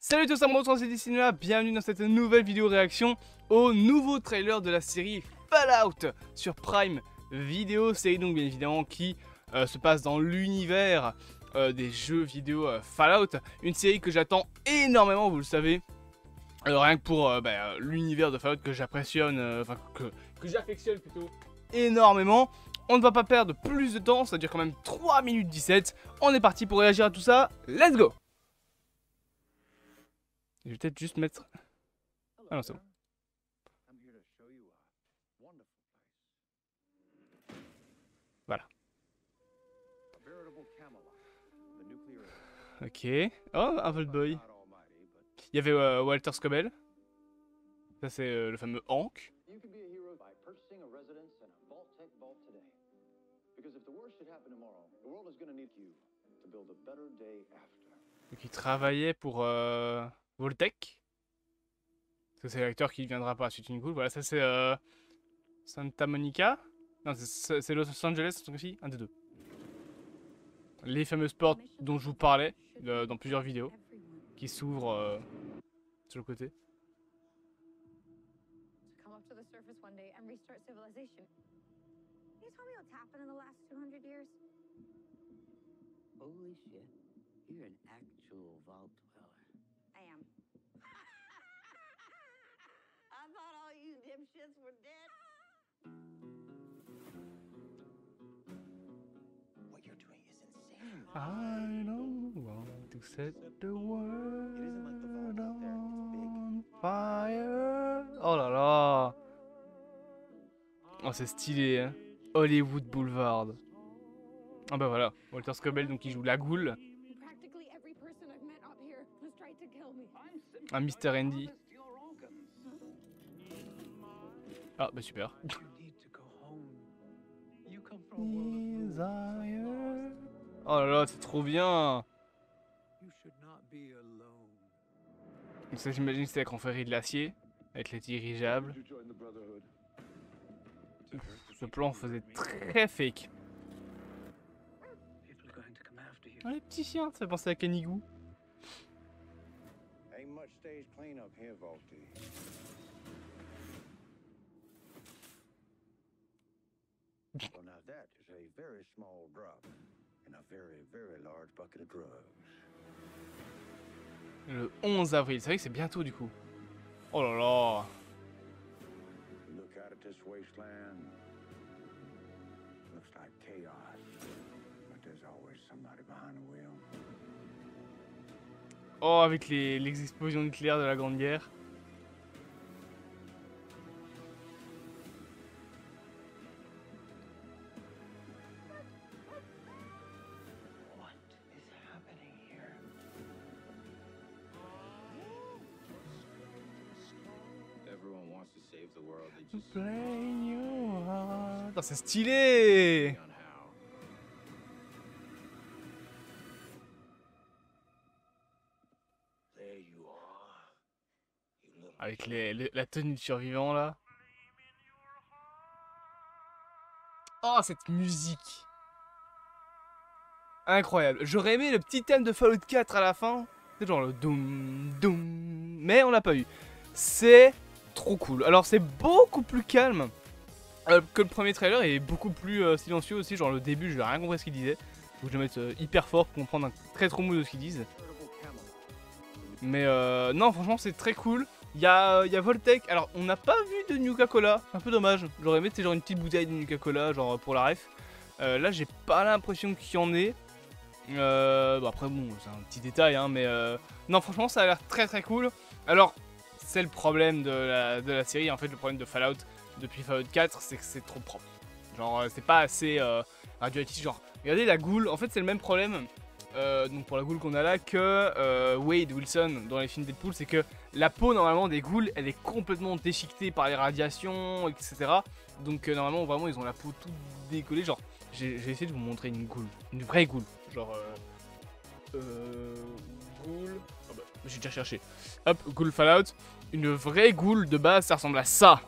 Salut tous, c'est Cinéma, bienvenue dans cette nouvelle vidéo réaction au nouveau trailer de la série Fallout sur Prime Video, série donc bien évidemment qui se passe dans l'univers des jeux vidéo Fallout, une série que j'attends énormément, vous le savez, rien que pour l'univers de Fallout que j'apprécie, que j'affectionne plutôt énormément. On ne va pas perdre plus de temps, ça dure quand même 3 minutes 17, on est parti pour réagir à tout ça, let's go! Je vais peut-être juste mettre... Ah non, c'est bon. Voilà. Ok. Oh, un Vault Boy. Il y avait Walter Scobell. Ça, c'est le fameux Hank. Donc, il travaillait pour Vault-Tec. Ça, c'est l'acteur qui viendra par la suite une cool. Voilà, ça, c'est Santa Monica. Non, c'est Los Angeles, ce truc-ci. Un des deux. Les fameuses portes dont je vous parlais dans plusieurs vidéos. Qui s'ouvrent sur le côté. Holy shit, you're an actual vault dweller. I am. I thought all you dipshits were dead. What you're doing is insane. I don't want to set the world on fire. Oh là là. Oh, c'est stylé, hein. Hollywood Boulevard. Ah bah voilà, Walter Scobell donc il joue la goule. Un Mr. Andy. Ah bah super. Oh là là, c'est trop bien. Donc ça j'imagine que c'est la confrérie de l'acier, avec les dirigeables. Ce plan faisait très fake. Oh, les petits chiens, ça fait penser à Canigou. Le 11 avril, c'est vrai que c'est bientôt du coup. Oh là là. Oh, avec les explosions nucléaires de la Grande Guerre. C'est stylé. Avec la tenue de survivant là. Oh, cette musique. Incroyable. J'aurais aimé le petit thème de Fallout 4 à la fin. C'est genre le doum doum. Mais on l'a pas eu. C'est trop cool. Alors c'est beaucoup plus calme que le premier trailer et beaucoup plus silencieux aussi. Genre le début, je n'ai rien compris ce qu'il disait. Donc je vais mettre hyper fort pour comprendre un très trop mou de ce qu'ils disent. Mais non, franchement c'est très cool. Il y a Vault-Tec. Alors on n'a pas vu de Nuka-Cola. Un peu dommage. J'aurais aimé genre une petite bouteille de Nuka-Cola genre pour la ref. Là j'ai pas l'impression qu'il y en ait. Bon, après bon c'est un petit détail hein, mais non franchement ça a l'air très très cool. Alors c'est le problème de la série. En fait le problème de Fallout depuis Fallout 4 c'est que c'est trop propre. Genre c'est pas assez radioactif. Genre regardez la goule. En fait c'est le même problème donc pour la goule qu'on a là que Wade Wilson dans les films Deadpool. C'est que la peau normalement des ghouls elle est complètement déchiquetée par les radiations etc. Donc normalement vraiment ils ont la peau toute décollée. Genre j'ai essayé de vous montrer une goule, une vraie goule. Genre goule, oh bah, j'ai déjà cherché. Hop, goule Fallout, une vraie goule de base ça ressemble à ça.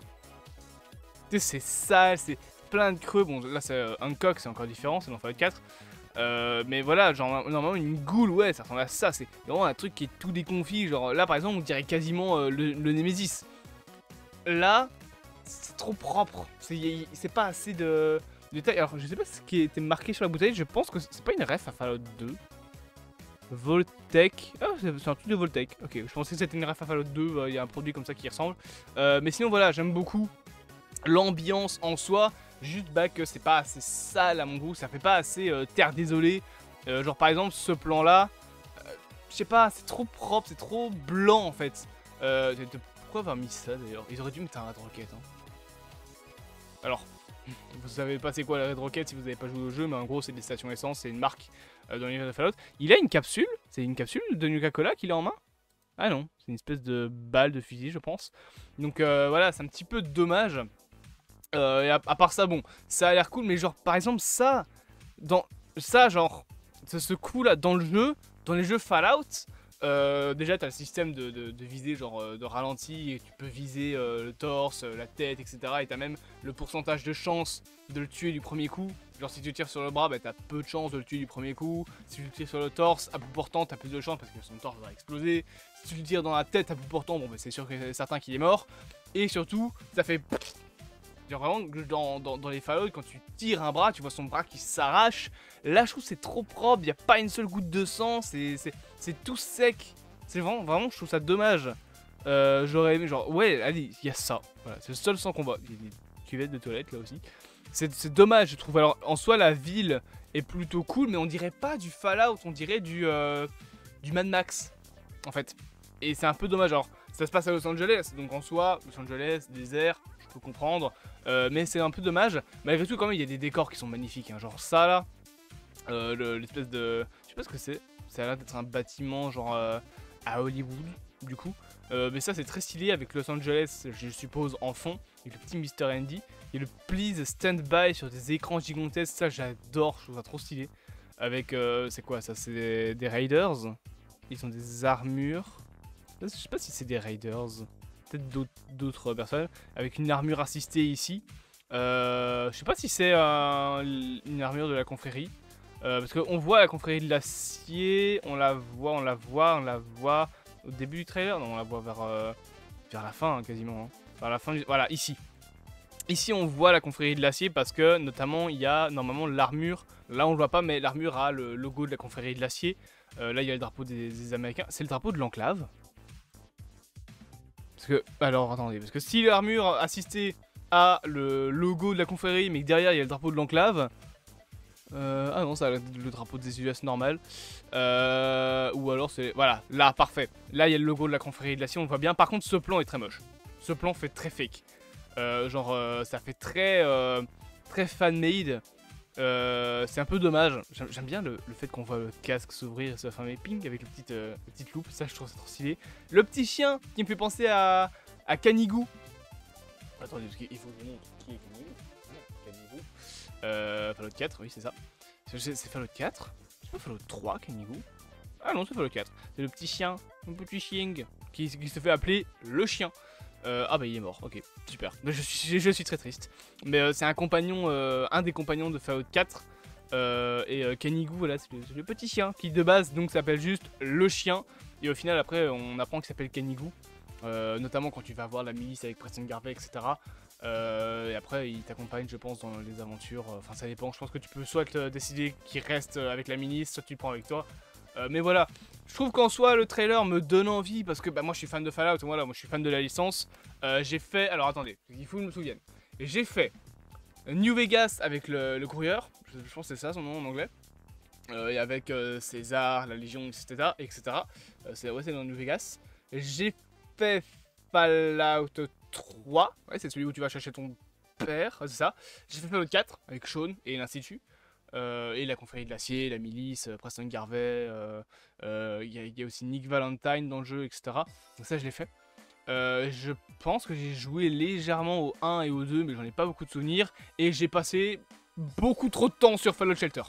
Tu sais c'est sale, c'est plein de creux. Bon là c'est un coq, c'est encore différent, c'est dans Fallout 4. Mais voilà, genre normalement une goule, ouais, ça ressemble à ça. C'est vraiment un truc qui est tout déconfit. Genre là, par exemple, on dirait quasiment le Nemesis. Là, c'est trop propre. C'est pas assez de détails. Alors, je sais pas ce qui était marqué sur la bouteille. Je pense que c'est pas une ref à Fallout 2. Voltec. Ah, c'est un truc de Voltec. Ok, je pensais que c'était une ref à Fallout 2. Il y a un produit comme ça qui y ressemble. Mais sinon, voilà, j'aime beaucoup l'ambiance en soi. Juste bah, que c'est pas assez sale à mon goût. Ça fait pas assez terre désolée. Genre, par exemple, ce plan-là. Je sais pas, c'est trop propre. C'est trop blanc en fait. Pourquoi avoir mis ça d'ailleurs? Ils auraient dû mettre un Red Rocket. Hein. Alors, vous savez pas c'est quoi la Red Rocket si vous n'avez pas joué au jeu, mais en gros c'est des stations essence, c'est une marque dans l'univers de Fallout. Il a une capsule, c'est une capsule de Nuka-Cola qu'il a en main? Ah non, c'est une espèce de balle de fusil je pense. Donc voilà, c'est un petit peu dommage. Et à part ça, bon, ça a l'air cool, mais genre par exemple ça, genre, ce coup là dans le jeu, dans les jeux Fallout, déjà t'as le système de visée genre de ralenti et tu peux viser le torse, la tête etc et t'as même le pourcentage de chance de le tuer du premier coup. Genre si tu tires sur le bras bah t'as peu de chance de le tuer du premier coup. Si tu le tires sur le torse à bout portant t'as plus de chance parce que son torse va exploser. Si tu le tires dans la tête à bout portant bon bah c'est sûr que c'est certain qu'il est mort. Et surtout ça fait genre vraiment dans les Fallout quand tu tires un bras tu vois son bras qui s'arrache. Là je trouve c'est trop propre, y a pas une seule goutte de sang, c'est tout sec. C'est vraiment, je trouve ça dommage. J'aurais aimé, genre, ouais, allez, il y a ça. Voilà, c'est le seul sang qu'on voit. Il y a des cuvettes de toilettes là aussi. C'est dommage, je trouve. Alors, en soi, la ville est plutôt cool, mais on dirait pas du Fallout, on dirait du Mad Max, en fait. Et c'est un peu dommage. Alors, ça se passe à Los Angeles, donc en soi, Los Angeles, désert, je peux comprendre. Mais c'est un peu dommage. Malgré tout, quand même, il y a des décors qui sont magnifiques. Hein. Genre ça là. L'espèce de... Je sais pas ce que c'est. Ça a l'air d'être un bâtiment genre à Hollywood du coup. Mais ça c'est très stylé avec Los Angeles je suppose en fond. Avec le petit Mr. Andy. Et le Please Stand By sur des écrans gigantesques. Ça j'adore, je trouve ça trop stylé. Avec c'est quoi ça? C'est des Raiders. Ils ont des armures. Je sais pas si c'est des Raiders. Peut-être d'autres personnes. Avec une armure assistée ici. Je sais pas si c'est une armure de la confrérie. Parce qu'on voit la confrérie de l'acier, on la voit au début du trailer, non on la voit vers la fin hein, quasiment, hein. Vers la fin voilà ici. Ici on voit la confrérie de l'acier parce que notamment il y a normalement l'armure, là on le voit pas mais l'armure a le logo de la confrérie de l'acier. Là il y a le drapeau des Américains, c'est le drapeau de l'enclave. Parce que, alors attendez, parce que si l'armure assistée a le logo de la confrérie mais que derrière il y a le drapeau de l'enclave... ah non, ça a le drapeau des US normal. Ou alors c'est... Voilà, là, parfait. Là, il y a le logo de la confrérie de l'acier, on le voit bien. Par contre, ce plan est très moche. Ce plan fait très fake. Ça fait très fan-made. C'est un peu dommage. J'aime bien le fait qu'on voit le casque s'ouvrir et se fermer ping avec la petite loupe. Ça, je trouve ça trop stylé. Le petit chien qui me fait penser à Kanigou. Attendez, parce qu'il faut que je montre qui est Kanigou. Kanigou. Fallout 4, oui, c'est ça. C'est Fallout 4. C'est pas Fallout 3, Kanigou. Ah non, c'est Fallout 4. C'est le petit chien, qui se fait appeler le chien. Ah bah il est mort, ok, super. Je suis très triste. Mais c'est un compagnon, un des compagnons de Fallout 4. Kanigou, voilà, c'est le petit chien qui de base donc s'appelle juste le chien. Et au final après on apprend qu'il s'appelle Kanigou. Notamment quand tu vas voir la milice avec Preston Garvey, etc. Et après il t'accompagne je pense dans les aventures, enfin ça dépend, je pense que tu peux soit décider qu'il reste avec la milice, soit tu le prends avec toi. Mais voilà, je trouve qu'en soi le trailer me donne envie parce que bah, moi je suis fan de Fallout, voilà, moi je suis fan de la licence. J'ai fait, alors attendez, il faut que je me souvienne. J'ai fait New Vegas avec le courrier, je pense que c'est ça son nom en anglais. Et avec César, la Légion, etc. C'est dans New Vegas. J'ai fait Fallout 3, ouais, c'est celui où tu vas chercher ton père, c'est ça. J'ai fait Fallout 4 avec Sean et l'Institut. Et la confrérie de l'acier, la milice, Preston Garvey, il y a aussi Nick Valentine dans le jeu, etc. Donc ça je l'ai fait. Je pense que j'ai joué légèrement au 1 et au 2, mais j'en ai pas beaucoup de souvenirs. Et j'ai passé beaucoup trop de temps sur Fallout Shelter.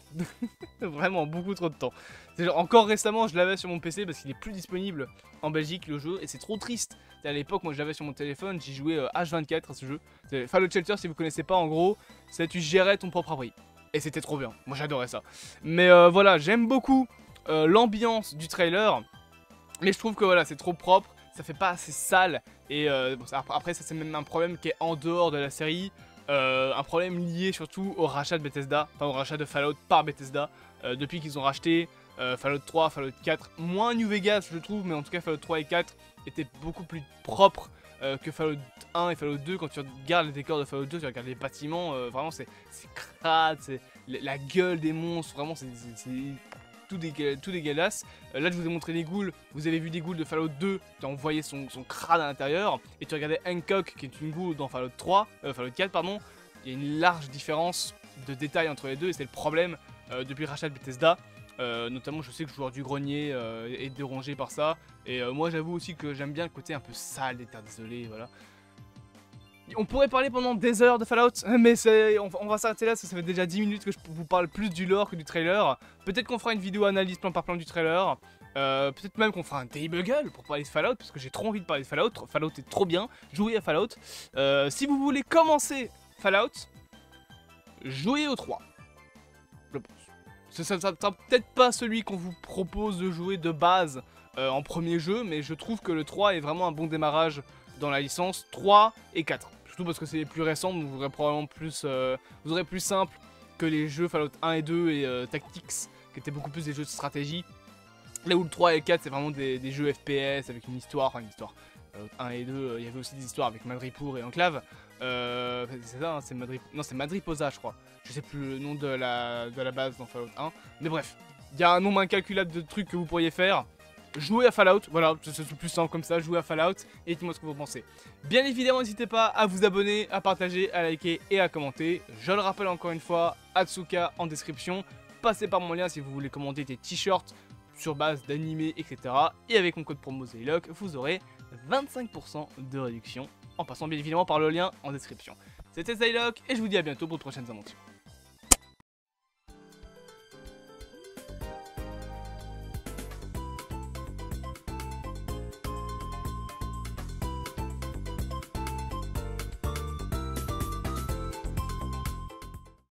Vraiment beaucoup trop de temps. Encore récemment je l'avais sur mon PC parce qu'il est plus disponible en Belgique le jeu. Et c'est trop triste. À l'époque moi je l'avais sur mon téléphone, j'y jouais H24 à ce jeu. Fallout Shelter si vous connaissez pas en gros, c'est tu gérais ton propre abri. Et c'était trop bien, moi j'adorais ça. Mais voilà, j'aime beaucoup l'ambiance du trailer. Mais je trouve que voilà, c'est trop propre, ça fait pas assez sale. Et bon, après ça c'est même un problème qui est en dehors de la série. Un problème lié surtout au rachat de Bethesda, enfin au rachat de Fallout par Bethesda. Depuis qu'ils ont racheté Fallout 3, Fallout 4, moins New Vegas je trouve, mais en tout cas Fallout 3 et 4 étaient beaucoup plus propres que Fallout 1 et Fallout 2. Quand tu regardes les décors de Fallout 2, tu regardes les bâtiments, vraiment c'est crade, c'est la gueule des monstres, vraiment c'est tout dégueulasse. Là je vous ai montré les ghouls, vous avez vu des ghouls de Fallout 2, tu en voyais son crâne à l'intérieur, et tu regardais Hancock qui est une ghoul dans Fallout 4 pardon, il y a une large différence de détails entre les deux, et c'est le problème depuis le rachat de Bethesda. Notamment je sais que le joueur du grenier est dérangé par ça, et moi j'avoue aussi que j'aime bien le côté un peu sale des terres désolées, voilà. On pourrait parler pendant des heures de Fallout, mais on va s'arrêter là, parce que ça fait déjà 10 minutes que je vous parle plus du lore que du trailer. Peut-être qu'on fera une vidéo analyse plan par plan du trailer, peut-être même qu'on fera un debuggle pour parler de Fallout, parce que j'ai trop envie de parler de Fallout. Fallout est trop bien, jouez à Fallout. Si vous voulez commencer Fallout, jouez au 3, je pense. Ça sera peut-être pas celui qu'on vous propose de jouer de base en premier jeu, mais je trouve que le 3 est vraiment un bon démarrage dans la licence 3 et 4. Surtout parce que c'est les plus récents, donc vous aurez probablement plus, vous aurez plus simple que les jeux Fallout 1 et 2 et Tactics, qui étaient beaucoup plus des jeux de stratégie. Là où le 3 et le 4 c'est vraiment des jeux FPS avec une histoire, enfin une histoire. Fallout 1 et 2, il y avait aussi des histoires avec Madripoor et Enclave. C'est ça, hein, c'est non, c'est Madriposa je crois. Je sais plus le nom de la base dans Fallout 1. Mais bref, il y a un nombre incalculable de trucs que vous pourriez faire. Jouez à Fallout, voilà, c'est le plus simple comme ça, jouez à Fallout et dites-moi ce que vous pensez. Bien évidemment, n'hésitez pas à vous abonner, à partager, à liker et à commenter. Je le rappelle encore une fois, Atsuka en description. Passez par mon lien si vous voulez commander des t-shirts sur base d'animés, etc. Et avec mon code promo ZEILOC, vous aurez 25% de réduction en passant bien évidemment par le lien en description. C'était ZEILOC et je vous dis à bientôt pour de prochaines aventures.